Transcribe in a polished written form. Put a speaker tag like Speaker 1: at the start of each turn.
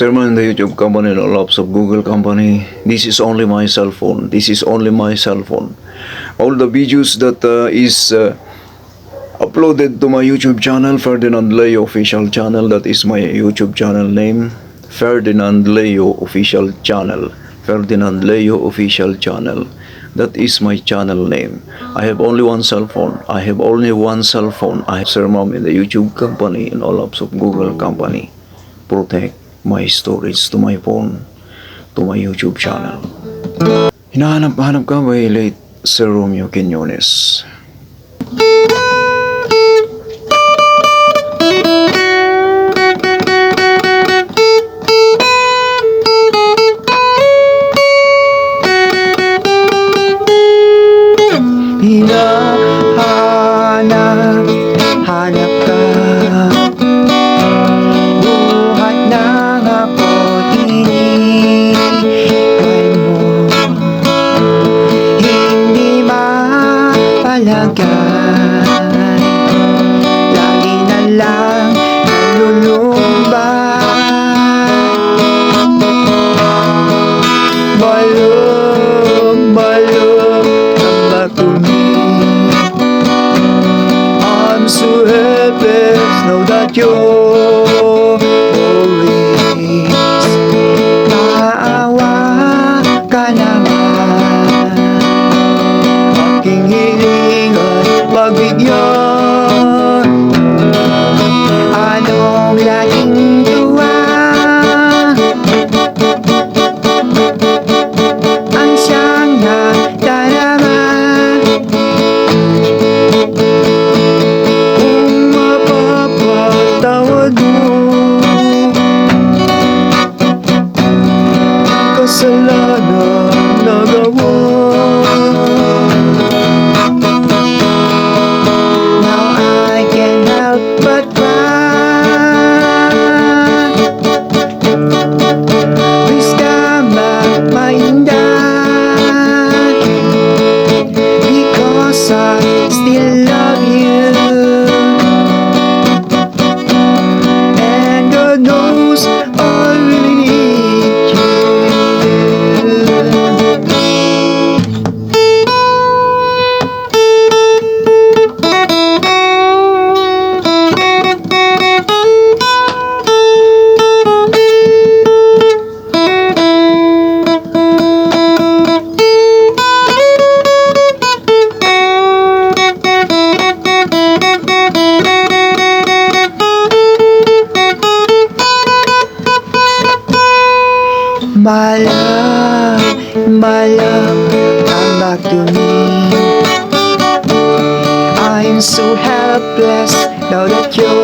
Speaker 1: Sermon in the YouTube company, no lots of Google company. This is only my cell phone. This is only my cell phone. All the videos that is uploaded to my YouTube channel, Ferdinand Leo official channel. That is my YouTube channel name, Ferdinand Leo official channel. Ferdinand Leo official channel. That is my channel name. I have only one cell phone. I have only one cell phone. I have Sermon in the YouTube company and all of Google company. Protect my storage to my phone, to my YouTube channel. Hinahanap-hanap ka by late Sir Romeo Quinones.
Speaker 2: Hanap ka, buhat ng ako't iniwan mo. Hindi mapalagay, lagi na lang nalulumbay. Balog ang batumi. I'm so helpless, know that you're always maawa ka naman. Aking hiling at pagbigyan, anong laging tuwa ang siyang nadarama. Tawad mo, kasalanan nagawa. Now I can't help but cry. Please come back, my dad, because I still love you. Knows I really need you. My love, come back to me. I'm so helpless now that you're